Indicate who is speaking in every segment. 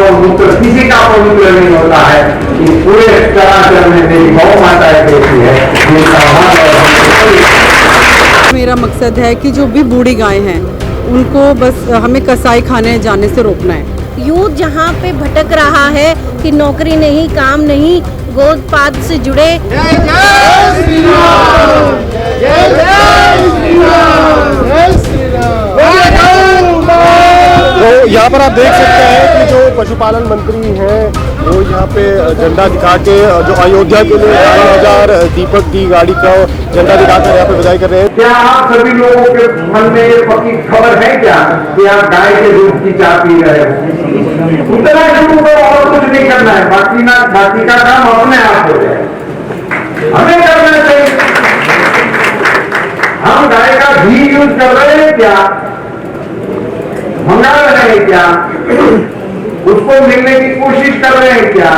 Speaker 1: और मूत्र किसी का पवित्र नहीं होता है। इस पूरे चराचर में मेरी गौ माता एक ऐसी है जिनका मान और
Speaker 2: मेरा मकसद है कि जो भी बूढ़ी गाय हैं उनको बस हमें कसाई खाने जाने से रोकना है।
Speaker 3: यूथ जहाँ पे भटक रहा है कि नौकरी नहीं, काम नहीं, गोद पाद से जुड़े।
Speaker 4: तो यहाँ पर आप देख सकते हैं कि जो पशुपालन मंत्री हैं वो यहाँ पे झंडा दिखा के जो अयोध्या के लिए 12,000 दीपक की गाड़ी का झंडा दिखाकर यहाँ पे विदाई कर रहे हैं।
Speaker 1: क्या आप सभी लोगों के मन में ये पक्की खबर है क्या कि आप गाय के दूध की चाय पी रहे हो? उतना शुरू को और कुछ नहीं करना है, बाकी का काम अपने आप हो जाए। हमें करना चाहिए। हम गाय का घी यूज कर रहे हैं क्या, मंगा रहे हैं क्या, उसको मिलने की कोशिश कर रहे हैं क्या,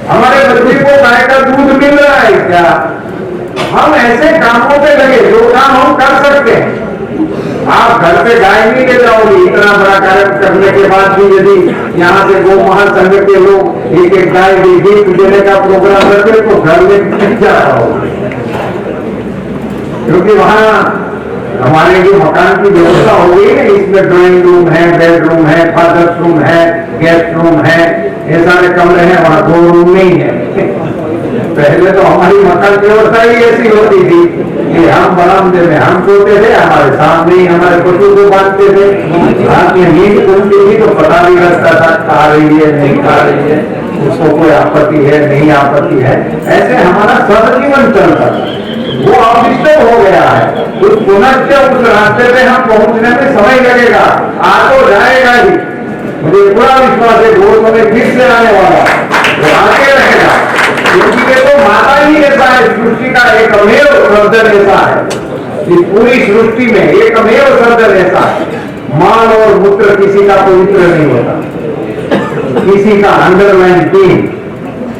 Speaker 1: हमारे बच्चे को गाय का दूध मिल रहा है क्या? हम ऐसे कामों पे लगे जो काम हम कर सकते हैं। आप घर पे गाय नहीं ले जाओगे, इतना बड़ा कार्यक्रम करने के बाद भी यदि यहाँ से गौ महासंघ के लोग एक एक गाय गिफ्ट देने का प्रोग्राम रखते तो घर में टिक जाता होगा, क्योंकि वहां हमारे जो मकान की व्यवस्था हो गई है, इसमें ड्राइंग रूम है, बेडरूम है, फादर्स रूम है, गेस्ट रूम है, ये सारे कमरे हैं, वहां 2 रूम नहीं है। पहले तो हमारी मकान की व्यवस्था ही ऐसी होती थी कि हम बरामदे में हम सोते थे, हमारे सामने ही हमारे पशु को बांधते थे। रात में नींद खुलती थी तो पता नहीं लगता था खा रही है नहीं खा रही है, उसको कोई आपत्ति है नहीं आपत्ति है, ऐसे हमारा सहजीवन चलता था। वो अब डिस्टर्ब हो गया है। उस पुनः उस रास्ते पे हम पहुंचने में समय लगेगा, आ तो जाएगा ही, मुझे पूरा विश्वास है। वो समय फिर से आने वाला, वो आगे रहेगा, क्योंकि ये तो माता ही ऐसा है, सृष्टि का एकमेव सर्जन ऐसा है, इस पूरी सृष्टि में एकमेव सर्जन ऐसा है। माल और मूत्र किसी का पवित्र नहीं होता, किसी का अंडरलाइन 3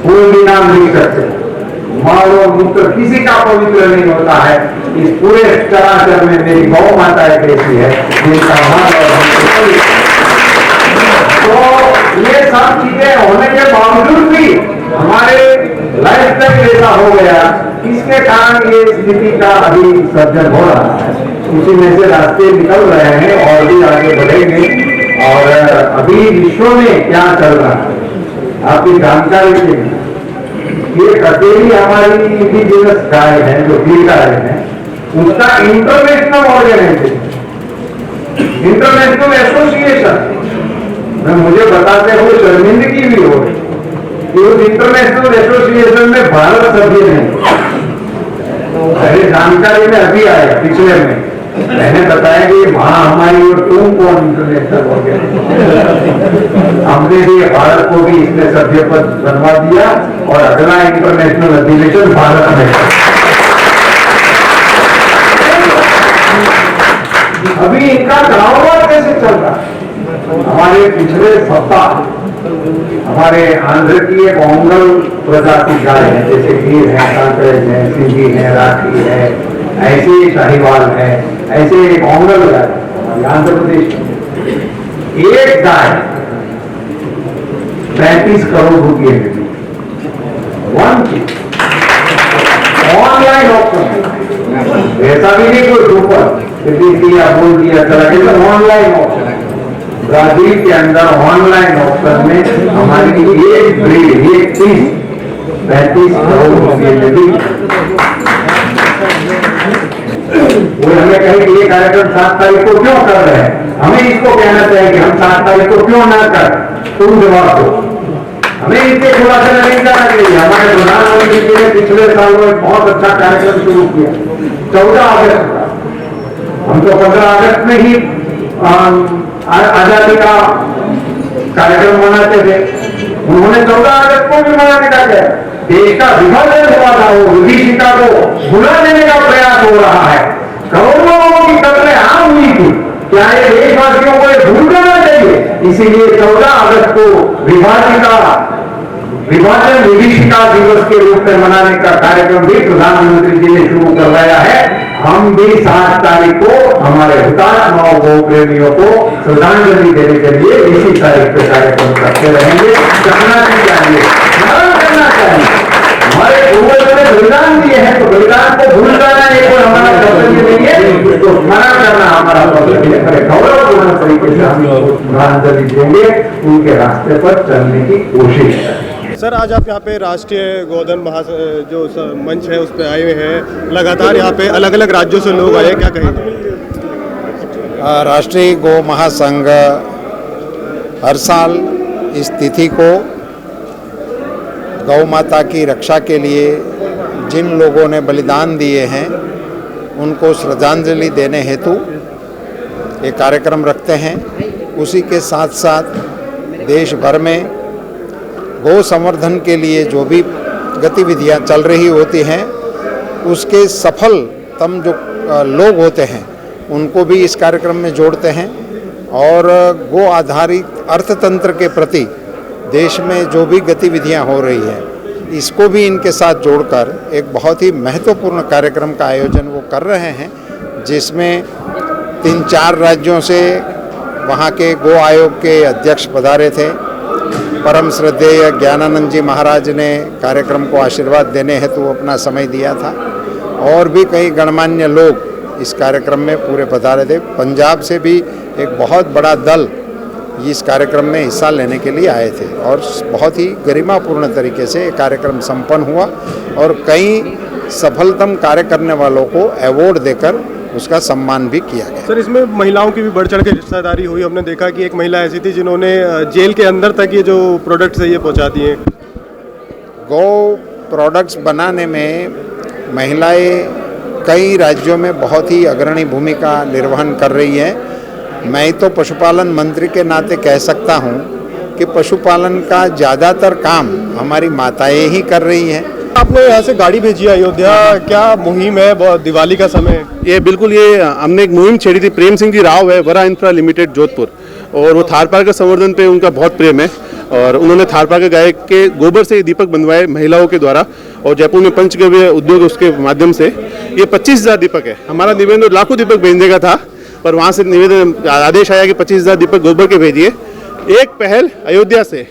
Speaker 1: कोई भी नाम नहीं सकते। माल और मूत्र किसी का पवित्र नहीं होता है। इस पूरे चराचर में मेरी गौ माता एक ऐसी है जिनका मान और तो ये सब चीजें होने के बावजूद भी हमारे लाइफ स्टाइल ऐसा हो गया, इसके कारण ये स्थिति का अभी सर्जन हो रहा है। उसी में से रास्ते निकल रहे हैं और भी आगे बढ़ेंगे। और अभी विश्व में क्या चल रहा है आपकी जानकारी के लिए, ये कटेरी हमारी इंडिजिनस गाय है जो गिर गाय है, उसका इंटरनेशनल ऑर्गेनाइजेशन, इंटरनेशनल एसोसिएशन में मुझे बताते हुए शर्मिंदगी भी हो रही कि उस इंटरनेशनल एसोसिएशन में भारत सभ्य नहीं। मेरी जानकारी में अभी आया पिछले में, मैंने बताया कि वहां हमारी वो तुम कौन इंटरनेशनल ऑर्गेनाइजेशन, हमने भी भारत को भी इसमें सभ्य पद बनवा दिया और अगला इंटरनेशनल अधिवेशन भारत में। अभी इनका कारोबार कैसे चल रहा है? हमारे पिछले सप्ताह हमारे आंध्र की एक ओंगल प्रजाति गाय है, जैसे गिर है, कांकरेज है, सिंधी है, राठी है, ऐसे शाहीवाल है, ऐसे एक ओंगल गाय आंध्र प्रदेश में एक गाय 35 करोड़ रुपये में ऑनलाइन ऑप्शन, ऐसा भी नहीं कोई ऊपर दिया बोल दिया चला गया, ऑनलाइन ऑप्शन। ब्राजील के अंदर ऑनलाइन ऑप्शन में हमारी एक ब्रीड एक पीस 35 करोड़ रुपये में भी। वो हमें कहे कि ये कार्यक्रम 7 तारीख को क्यों कर रहे हैं, हमें इसको कहना चाहिए कि हम 7 तारीख को क्यों ना कर, तुम जवाब दो। हमें इसके खुलासा नहीं करना चाहिए। हमारे प्रधानमंत्री जी ने पिछले साल में बहुत अच्छा कार्यक्रम शुरू किया 14 अगस्त का। हम तो 15 अगस्त में ही आजादी का कार्यक्रम मनाते थे, उन्होंने 14 अगस्त को भी मनाने का क्या, देश का विभाजन हुआ था, वो विभीषिका को भुला देने का प्रयास हो रहा है। करोड़ों लोगों की कत्ले आम हुई थी, क्या ये देशवासियों को ये भूल जाना चाहिए? इसीलिए 14 अगस्त को विभाजन विभीषिका दिवस के रूप में मनाने का कार्यक्रम भी प्रधानमंत्री जी ने शुरू करवाया है। हम भी 7 तारीख को हमारे हुतात्माओं को, प्रेमियों को श्रद्धांजलि देने के लिए इसी तारीख पे कार्यक्रम करते हैं। करते रहेंगे, करना भी चाहिए, स्मरण करना चाहिए। हमारे पूर्वजों ने बलिदान दिए हैं, तो बलिदान को भूल जाना ये कोई हमारा कर्तव्य नहीं है, तो स्मरण करना हमारा कर्तव्य है। बड़े गौरवपूर्ण तरीके से हम श्रद्धांजलि देंगे, उनके रास्ते पर चलने की कोशिश करेंगे।
Speaker 4: सर, आज आप यहाँ पे राष्ट्रीय गोधन जो मंच है उस पर आए हुए हैं, लगातार यहाँ पे अलग अलग राज्यों से लोग आए, क्या कहेंगे?
Speaker 5: राष्ट्रीय गौ महासंघ हर साल इस तिथि को गौ माता की रक्षा के लिए जिन लोगों ने बलिदान दिए हैं उनको श्रद्धांजलि देने हेतु ये कार्यक्रम रखते हैं। उसी के साथ साथ देश भर में गौ संवर्धन के लिए जो भी गतिविधियां चल रही होती हैं उसके सफलतम जो लोग होते हैं उनको भी इस कार्यक्रम में जोड़ते हैं और गो आधारित अर्थतंत्र के प्रति देश में जो भी गतिविधियां हो रही हैं इसको भी इनके साथ जोड़कर एक बहुत ही महत्वपूर्ण कार्यक्रम का आयोजन वो कर रहे हैं, जिसमें 3-4 राज्यों से वहाँ के गो आयोग के अध्यक्ष पधारे थे। परम श्रद्धेय ज्ञानानंद जी महाराज ने कार्यक्रम को आशीर्वाद देने हेतु अपना समय दिया था और भी कई गणमान्य लोग इस कार्यक्रम में पूरे पधारे थे। पंजाब से भी एक बहुत बड़ा दल इस कार्यक्रम में हिस्सा लेने के लिए आए थे और बहुत ही गरिमापूर्ण तरीके से ये कार्यक्रम संपन्न हुआ और कई सफलतम कार्य करने वालों को अवार्ड देकर उसका सम्मान भी किया गया।
Speaker 4: सर, इसमें महिलाओं की भी बढ़ चढ़ के हिस्सेदारी हुई। हमने देखा कि एक महिला ऐसी थी जिन्होंने जेल के अंदर तक ये जो प्रोडक्ट्स है ये पहुंचा दिए।
Speaker 5: गौ प्रोडक्ट्स बनाने में महिलाएं कई राज्यों में बहुत ही अग्रणी भूमिका निर्वहन कर रही है। मैं तो पशुपालन मंत्री के नाते कह सकता हूं कि पशुपालन का ज़्यादातर काम हमारी माताएं ही कर रही हैं।
Speaker 4: आपने यहाँ से गाड़ी भेजी है अयोध्या, क्या मुहिम है? बहुत दिवाली का समय
Speaker 6: ये बिल्कुल ये हमने एक मुहिम छेड़ी थी। प्रेम सिंह जी राव है, वरा इंफ्रा लिमिटेड जोधपुर, और वो थारपाल के संवर्धन पे उनका बहुत प्रेम है और उन्होंने थारपाल के गाय के गोबर से दीपक बनवाए महिलाओं के द्वारा और जयपुर में पंचगव्य उद्योग उसके माध्यम से ये 25,000 दीपक है। हमारा निवेदन लाखों दीपक भेजने का था पर वहाँ से निवेदन आदेश आया कि 25,000 दीपक गोबर के भेजिए। एक पहल अयोध्या से,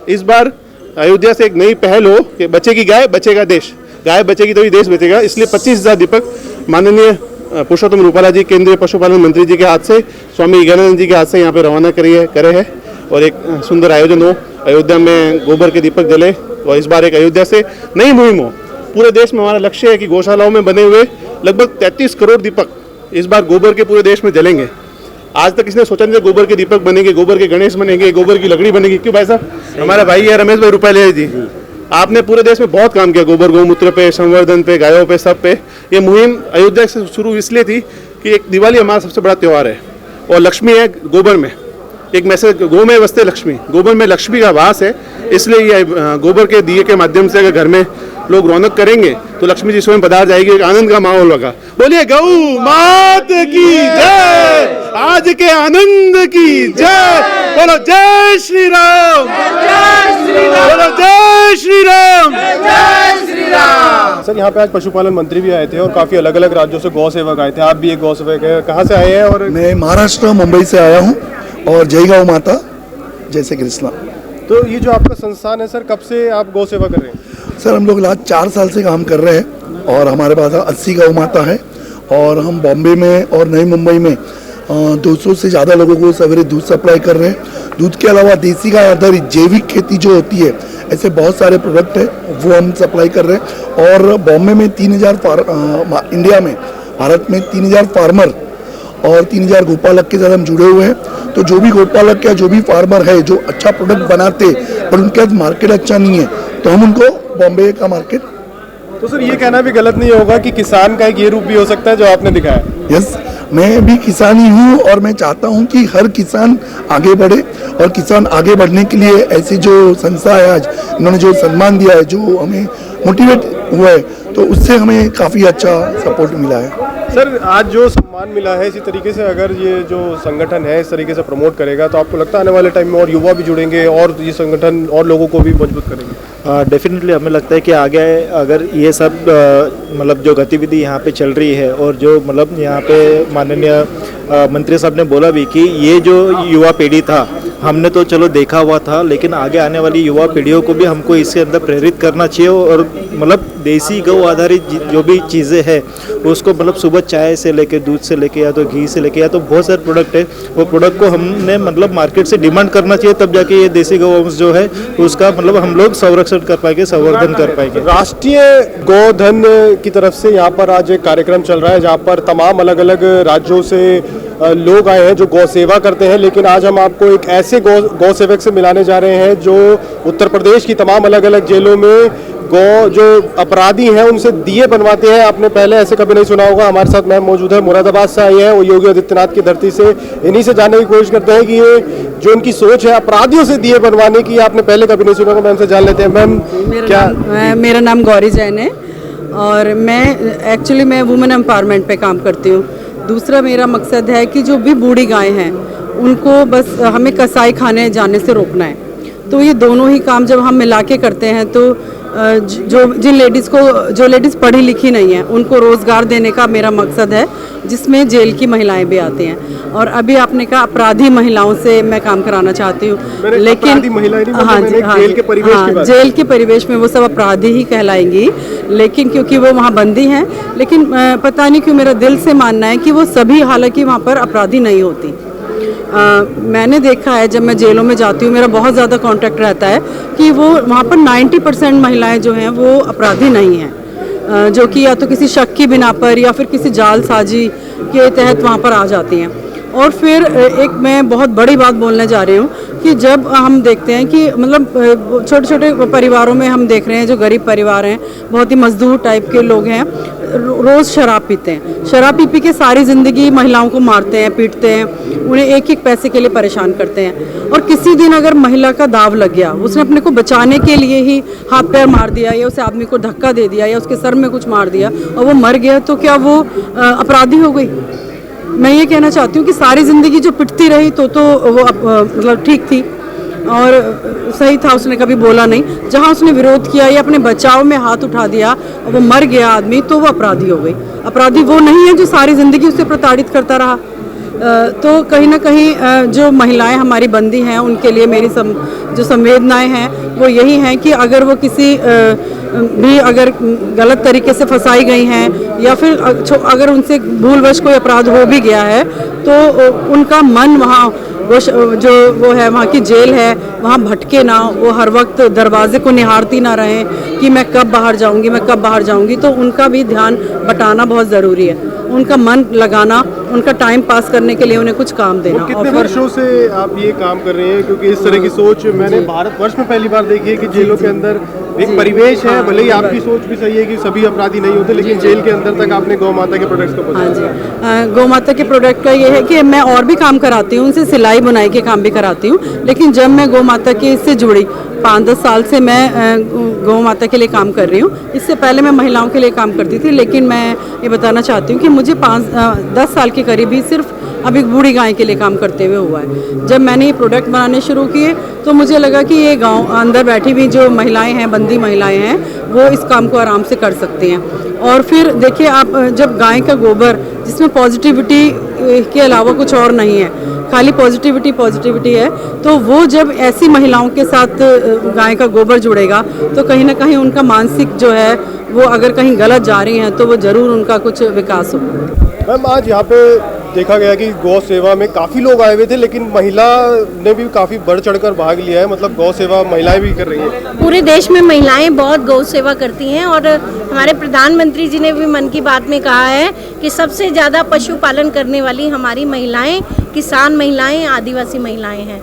Speaker 6: इस बार अयोध्या से एक नई पहल हो कि बचेगी गाय बचेगा देश, गाय बचेगी तभी देश बचेगा, इसलिए 25,000 दीपक माननीय पुरुषोत्तम रूपाला जी केंद्रीय पशुपालन मंत्री जी के हाथ से, स्वामी ज्ञानानंद जी के हाथ से यहाँ पे रवाना करे है और एक सुंदर आयोजन हो, अयोध्या में गोबर के दीपक जले और इस बार एक अयोध्या से नई मुहिम हो। पूरे देश में हमारा लक्ष्य है कि गौशालाओं में बने हुए लगभग 33 करोड़ दीपक इस बार गोबर के पूरे देश में जलेंगे। आज तक इसने सोचा नहीं गोबर के दीपक बनेंगे, गोबर के गणेश बनेंगे, गोबर की लकड़ी बनेगी। क्यों भाई साहब? हमारा भाई है रमेश भाई रुपये जी, आपने पूरे देश में बहुत काम किया गोबर गौमूत्र पे, संवर्धन पे, गायों पे, सब पे। ये मुहिम अयोध्या से शुरू इसलिए थी कि एक दिवाली हमारा सबसे बड़ा त्यौहार है और लक्ष्मी है गोबर में। एक मैसेज, गौ में वसते लक्ष्मी, गोबर में लक्ष्मी का वास है, इसलिए ये गोबर के दिए के माध्यम से अगर घर में लोग रौनक करेंगे तो लक्ष्मी जी स्वयं पधार जाएगी, एक आनंद का माहौल होगा। बोलिए गौ मात की जय, आज के आनंद की जय, बोलो जय श्री राम, बोलो जय श्री राम, जय श्री राम।
Speaker 4: सर, यहाँ पे आज पशुपालन मंत्री भी आए थे और काफी अलग अलग राज्यों से गौ सेवक आए थे। आप भी एक गौ सेवक है, कहाँ से आए हैं? और
Speaker 7: मैं महाराष्ट्र मुंबई से आया हूँ और जय गौ माता जय श्री कृष्णा।
Speaker 4: तो ये जो आपका संस्थान है सर, कब से आप गौ सेवा कर रहे हैं?
Speaker 7: सर, हम लोग लास्ट 4 साल से काम कर रहे हैं और हमारे पास 80 गौ माता है और हम बॉम्बे में और नई मुंबई में 200 से ज़्यादा लोगों को सवेरे दूध सप्लाई कर रहे हैं। दूध के अलावा देसी गाय आधारित जैविक खेती जो होती है, ऐसे बहुत सारे प्रोडक्ट है वो हम सप्लाई कर रहे हैं। और बॉम्बे में 3,000 इंडिया में भारत में 3,000 फार्मर और 3,000 गोपालक के साथ हम जुड़े हुए हैं। तो जो भी गोपालक या जो भी फार्मर है जो अच्छा प्रोडक्ट बनाते पर उनके पास मार्केट अच्छा नहीं है तो हम उनको बॉम्बे का मार्केट।
Speaker 4: तो सर, ये कहना भी गलत नहीं होगा कि किसान का एक ये रूप भी हो सकता है जो आपने दिखाया?
Speaker 7: यस, मैं भी किसान ही हूँ और मैं चाहता हूँ कि हर किसान आगे बढ़े और किसान आगे बढ़ने के लिए ऐसी जो संस्था है आज इन्होंने जो सम्मान दिया है, जो हमें मोटिवेट हुआ है, तो उससे हमें काफ़ी अच्छा सपोर्ट मिला है।
Speaker 4: सर, आज जो सम्मान मिला है, इसी तरीके से अगर ये जो संगठन है इस तरीके से प्रमोट करेगा तो आपको लगता है आने वाले टाइम में और युवा भी जुड़ेंगे और ये संगठन और लोगों को भी मजबूत करेंगे?
Speaker 8: डेफिनेटली हमें लगता है कि आगे अगर ये सब मतलब जो गतिविधि यहाँ पे चल रही है और जो मतलब यहाँ पे माननीय मंत्री साहब ने बोला भी कि ये जो युवा पीढ़ी था हमने तो चलो देखा हुआ था, लेकिन आगे आने वाली युवा पीढ़ियों को भी हमको इसके अंदर प्रेरित करना चाहिए। और मतलब देसी गौ आधारित जो भी चीज़ें हैं उसको मतलब सुबह चाय से लेके, दूध से लेके, या तो घी से लेके, या तो बहुत सारे प्रोडक्ट है, वो प्रोडक्ट को हमने मतलब मार्केट से डिमांड करना चाहिए, तब जाके ये देसी गौवंश जो है उसका मतलब हम लोग संरक्षण कर पाएंगे, संवर्धन कर पाएंगे।
Speaker 4: राष्ट्रीय गोधन की तरफ से यहाँ पर आज एक कार्यक्रम चल रहा है जहाँ पर तमाम अलग अलग राज्यों से लोग आए हैं जो गौ सेवा करते हैं। लेकिन आज हम आपको एक ऐसे गौ सेवक से मिलाने जा रहे हैं जो उत्तर प्रदेश की तमाम अलग अलग जेलों में गौ जो अपराधी हैं उनसे दिए बनवाते हैं। आपने पहले ऐसे कभी नहीं सुना होगा। हमारे साथ मैम मौजूद है, मुरादाबाद से आई है, वो योगी आदित्यनाथ की धरती से। इन्हीं से जानने की कोशिश करते हैं कि ये जो इनकी सोच है अपराधियों से दिए बनवाने की, आपने पहले कभी नहीं सुना होगा। मैम से जान लेते हैं। मैम
Speaker 2: मेरा नाम गौरी जैन है और मैं वुमेन एम्पावरमेंट पे काम करती हूँ। दूसरा मेरा मकसद है कि जो भी बूढ़ी गायें हैं उनको बस हमें कसाई खाने जाने से रोकना है। तो ये दोनों ही काम जब हम मिला के करते हैं तो जो लेडीज़ पढ़ी लिखी नहीं है उनको रोज़गार देने का मेरा मकसद है, जिसमें जेल की महिलाएं भी आती हैं। और अभी आपने कहा अपराधी महिलाओं से मैं काम कराना चाहती हूँ, लेकिन जेल के परिवेश में वो सब अपराधी ही कहलाएंगी, लेकिन क्योंकि वो वहाँ बंदी हैं। लेकिन पता नहीं क्यों मेरा दिल से मानना है कि वो सभी हालांकि वहाँ पर अपराधी नहीं होती। मैंने देखा है जब मैं जेलों में जाती हूँ, मेरा बहुत ज़्यादा कांटेक्ट रहता है कि वो वहाँ पर 90% महिलाएं जो हैं वो अपराधी नहीं हैं, जो कि या तो किसी शक की बिना पर या फिर किसी जालसाजी के तहत वहाँ पर आ जाती हैं। और फिर एक मैं बहुत बड़ी बात बोलने जा रही हूँ कि जब हम देखते हैं कि मतलब छोटे छोटे परिवारों में हम देख रहे हैं जो गरीब परिवार हैं, बहुत ही मजदूर टाइप के लोग हैं, रोज़ शराब पीते हैं। शराब पी के सारी ज़िंदगी महिलाओं को मारते हैं, पीटते हैं, उन्हें एक एक पैसे के लिए परेशान करते हैं। और किसी दिन अगर महिला का दाव लग गया, उसने अपने को बचाने के लिए ही हाथ पैर मार दिया या उस आदमी को धक्का दे दिया या उसके सर में कुछ मार दिया और वो मर गया, तो क्या वो अपराधी हो गई? मैं ये कहना चाहती हूँ कि सारी ज़िंदगी जो पिटती रही तो वो मतलब ठीक थी और सही था, उसने कभी बोला नहीं। जहाँ उसने विरोध किया या अपने बचाव में हाथ उठा दिया और वो मर गया आदमी, तो वो अपराधी हो गई। अपराधी वो नहीं है जो सारी ज़िंदगी उसे प्रताड़ित करता रहा। तो कहीं ना कहीं जो महिलाएं हमारी बंदी हैं उनके लिए मेरी जो संवेदनाएं हैं वो यही हैं कि अगर वो किसी भी अगर गलत तरीके से फंसाई गई हैं या फिर अगर उनसे भूलवश कोई अपराध हो भी गया है तो उनका मन वहाँ वो है वहाँ की जेल है, वहाँ भटके ना, वो हर वक्त दरवाजे को निहारती ना रहें कि मैं कब बाहर जाऊँगी। तो उनका भी ध्यान बटाना बहुत ज़रूरी है, उनका मन लगाना, उनका टाइम पास करने के लिए उन्हें कुछ काम देना।
Speaker 4: कितने वर्षों से आप ये काम कर रहे हैं? क्योंकि इस तरह की सोच मैंने भारतवर्ष में पहली बार देखी है कि जेलों के अंदर एक परिवेश है। भले ही आपकी सोच भी सही है कि सभी अपराधी नहीं होते, लेकिन जेल के अंदर तक आपने गौ माता के प्रोडक्ट्स को पहुंचाया।
Speaker 2: हाँ जी, गौ माता के प्रोडक्ट का ये है कि मैं और भी काम कराती हूँ, उनसे सिलाई बुनाई के काम भी कराती हूँ। लेकिन जब मैं गौ माता के इससे जुड़ी 5-10 साल से मैं गौ माता के लिए काम कर रही हूँ। इससे पहले मैं महिलाओं के लिए काम करती थी, लेकिन मैं ये बताना चाहती हूँ कि मुझे 10 साल के करीब ही सिर्फ अभी बूढ़ी गाय के लिए काम करते हुए हुआ है। जब मैंने ये प्रोडक्ट बनाने शुरू किए तो मुझे लगा कि ये गांव अंदर बैठी हुई जो महिलाएं हैं, बंदी महिलाएं हैं, वो इस काम को आराम से कर सकती हैं। और फिर देखिए आप, जब गाय का गोबर जिसमें पॉजिटिविटी के अलावा कुछ और नहीं है, खाली पॉजिटिविटी है, तो वो जब ऐसी महिलाओं के साथ गाय का गोबर जुड़ेगा तो कहीं ना कहीं उनका मानसिक जो है वो अगर कहीं गलत जा रही हैं तो वो ज़रूर उनका कुछ विकास होगा।
Speaker 4: मैम आज यहाँ पे देखा गया कि गौ सेवा में काफ़ी लोग आए हुए थे, लेकिन महिला ने भी काफ़ी बढ़ चढ़कर भाग लिया है। मतलब गौ सेवा महिलाएं भी कर रही हैं।
Speaker 3: पूरे देश में महिलाएं बहुत गौ सेवा करती हैं और हमारे प्रधानमंत्री जी ने भी मन की बात में कहा है कि सबसे ज़्यादा पशुपालन करने वाली हमारी महिलाएं किसान महिलाएं, आदिवासी महिलाएं हैं।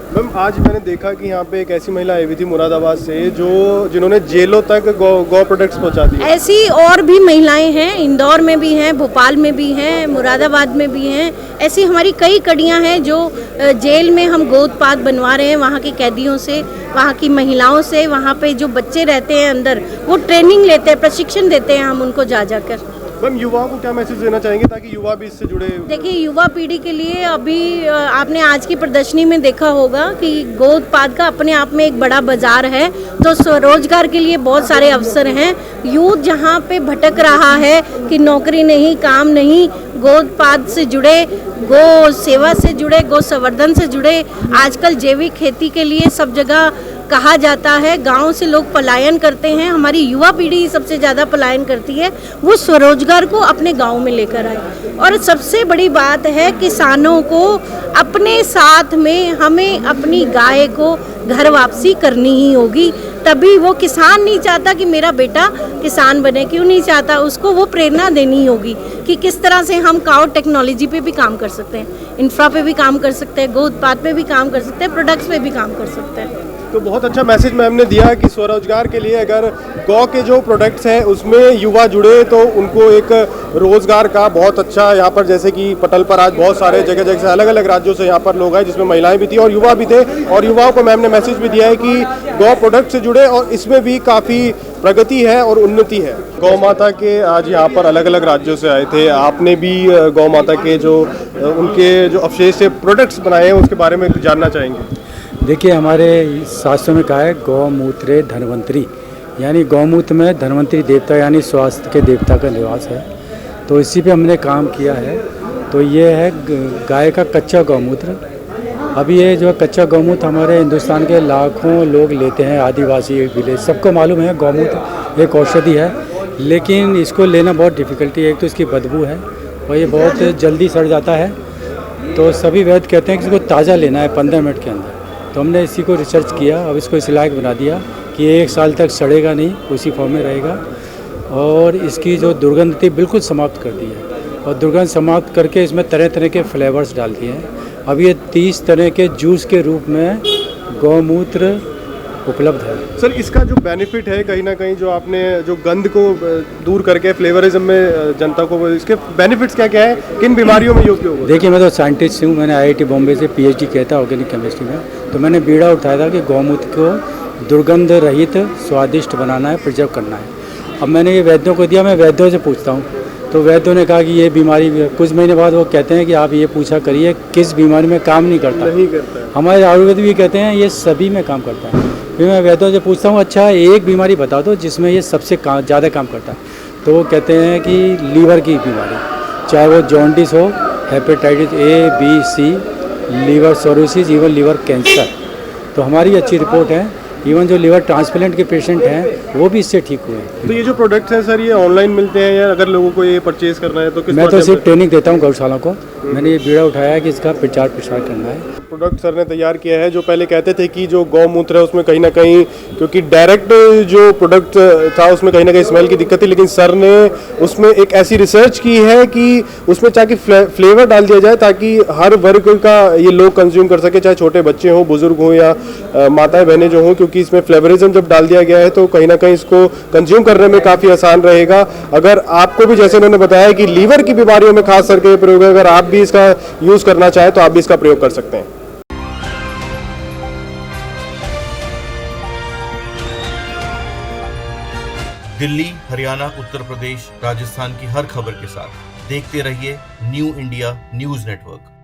Speaker 4: मैम आज मैंने देखा कि यहाँ पे एक ऐसी महिला आई हुई थी मुरादाबाद से जिन्होंने जेलों तक गौ प्रोडक्ट्स पहुँचा दिए।
Speaker 3: ऐसी और भी महिलाएं हैं, इंदौर में भी हैं, भोपाल में भी हैं, मुरादाबाद में भी हैं। ऐसी हमारी कई कड़ियाँ हैं जो जेल में हम गौ उत्पाद बनवा रहे हैं, वहाँ के कैदियों से, वहाँ की महिलाओं से। वहाँ पे जो बच्चे रहते हैं अंदर, वो ट्रेनिंग लेते हैं, प्रशिक्षण देते हैं हम उनको जाकर।
Speaker 4: मैम युवाओं को क्या मैसेज देना चाहेंगे ताकि युवा भी इससे जुड़े?
Speaker 3: देखिए, युवा पीढ़ी के लिए अभी आपने आज की प्रदर्शनी में देखा होगा कि गौ उत्पाद का अपने आप में एक बड़ा बाजार है, तो स्वरोजगार के लिए बहुत सारे अवसर हैं। यूथ जहाँ पे भटक रहा है कि नौकरी नहीं, काम नहीं, गो उत्पाद से जुड़े, गो सेवा से जुड़े, गो संवर्धन से जुड़े। आजकल जैविक खेती के लिए सब जगह कहा जाता है, गांव से लोग पलायन करते हैं, हमारी युवा पीढ़ी सबसे ज़्यादा पलायन करती है, वो स्वरोजगार को अपने गांव में लेकर आए। और सबसे बड़ी बात है किसानों को अपने साथ में हमें अपनी गाय को घर वापसी करनी ही होगी, तभी वो किसान नहीं चाहता कि मेरा बेटा किसान बने, क्यों नहीं चाहता, उसको वो प्रेरणा देनी होगी कि किस तरह से हम काउ टेक्नोलॉजी पे भी काम कर सकते हैं, इंफ्रा पे भी काम कर सकते हैं, गो उत्पाद पे भी काम कर सकते हैं, प्रोडक्ट्स पे भी काम कर सकते हैं।
Speaker 4: तो बहुत अच्छा मैसेज मैम ने दिया कि स्वरोजगार के लिए अगर गौ के जो प्रोडक्ट्स हैं उसमें युवा जुड़े तो उनको एक रोजगार का बहुत अच्छा यहाँ पर, जैसे कि पटल पर आज बहुत सारे जगह जगह से अलग अलग राज्यों से यहाँ पर लोग आए जिसमें महिलाएं भी थी और युवा भी थे, और युवाओं को मैम ने मैसेज भी दिया है कि गौ प्रोडक्ट से जुड़े और इसमें भी काफ़ी प्रगति है और उन्नति है। गौ माता के आज यहाँ पर अलग अलग राज्यों से आए थे, आपने भी गौ माता के जो उनके जो अवशेष से प्रोडक्ट्स बनाए हैं उसके बारे में जानना चाहेंगे।
Speaker 9: देखिए, हमारे शास्त्रों में कहा है गौमूत्रे धन्वंतरी, यानी गौमूत्र में धन्वंतरी देवता यानी स्वास्थ्य के देवता का निवास है। तो इसी पे हमने काम किया है। तो ये है गाय का कच्चा गौमूत्र। अभी ये जो कच्चा गौमूत्र हमारे हिंदुस्तान के लाखों लोग लेते हैं, आदिवासी विलेज, सबको मालूम है गौमूत्र एक औषधि है, लेकिन इसको लेना बहुत डिफ़िकल्टी है। एक तो इसकी बदबू है और ये बहुत जल्दी सड़ जाता है। तो सभी वैद्य कहते हैं कि इसको ताज़ा लेना है 15 मिनट के अंदर। तो हमने इसी को रिसर्च किया, अब इसको इस लायक बना दिया कि 1 साल तक सड़ेगा नहीं, उसी फॉर्म में रहेगा, और इसकी जो दुर्गंध थी बिल्कुल समाप्त कर दी है। और दुर्गंध समाप्त करके इसमें तरह तरह के फ्लेवर्स डाल दिए हैं। अब ये 30 तरह के जूस के रूप में गौमूत्र उपलब्ध है।
Speaker 4: सर, इसका जो बेनिफिट है कहीं ना कहीं जो आपने जो गंध को दूर करके फ्लेवरिज्म में जनता को, इसके बेनिफिट्स क्या क्या है, किन बीमारियों में ये उपयोग होता है?
Speaker 9: देखिए, मैं तो साइंटिस्ट हूँ, मैंने IIT बॉम्बे से PhD किया था ऑर्गेनिक केमिस्ट्री में। तो मैंने बीड़ा उठाया था कि गौमूत्र को दुर्गंध रहित स्वादिष्ट बनाना है, प्रिजर्व करना है। अब मैंने ये वैद्यों को दिया, मैं वैद्यों से पूछता हूँ, तो वैद्यों ने कहा कि ये बीमारी, कुछ महीने बाद वो कहते हैं कि आप ये पूछा करिए किस बीमारी में काम नहीं करता। हमारे आयुर्वेद भी कहते हैं ये सभी में काम करता है। फिर मैं वैद्यों से पूछता हूँ, अच्छा एक बीमारी बता दो जिसमें ये सबसे ज़्यादा काम करता है। तो वो कहते हैं कि लीवर की बीमारी, चाहे वो जॉन्डिस हो, hepatitis A, B, C, liver cirrhosis, even liver cancer. तो हमारी अच्छी रिपोर्ट है, इवन जो लीवर ट्रांसप्लांट के पेशेंट हैं वो भी इससे ठीक हुए हैं।
Speaker 4: तो ये जो प्रोडक्ट्स हैं सर, ये ऑनलाइन मिलते हैं या अगर लोगों को ये परचेज करना है तो किस?
Speaker 9: मैं तो सिर्फ ट्रेनिंग देता हूँ गौशाला को। मैंने ये बीड़ा उठाया है कि इसका प्रचार प्रसार करना है।
Speaker 4: प्रोडक्ट सर ने तैयार किया है, जो पहले कहते थे कि जो गौमूत्र है उसमें कहीं ना कहीं, क्योंकि डायरेक्ट जो प्रोडक्ट था उसमें कहीं ना कहीं स्मेल की दिक्कत थी, लेकिन सर ने उसमें एक ऐसी रिसर्च की है कि उसमें चाहे फ्लेवर डाल दिया जाए ताकि हर वर्ग का ये लोग कंज्यूम कर सके, चाहे छोटे बच्चे हों, बुजुर्ग हों या माताएं बहनें जो हों, क्योंकि इसमें फ्लेवरिज्म जब डाल दिया गया है तो कहीं ना कहीं इसको कंज्यूम करने में काफ़ी आसान रहेगा। अगर आपको भी, जैसे उन्होंने बताया कि लीवर की बीमारियों में खास करके प्रयोग है, अगर आप भी इसका यूज़ करना चाहें तो आप भी इसका प्रयोग कर सकते हैं।
Speaker 10: दिल्ली, हरियाणा, उत्तर प्रदेश, राजस्थान की हर खबर के साथ देखते रहिए न्यू इंडिया न्यूज़ नेटवर्क।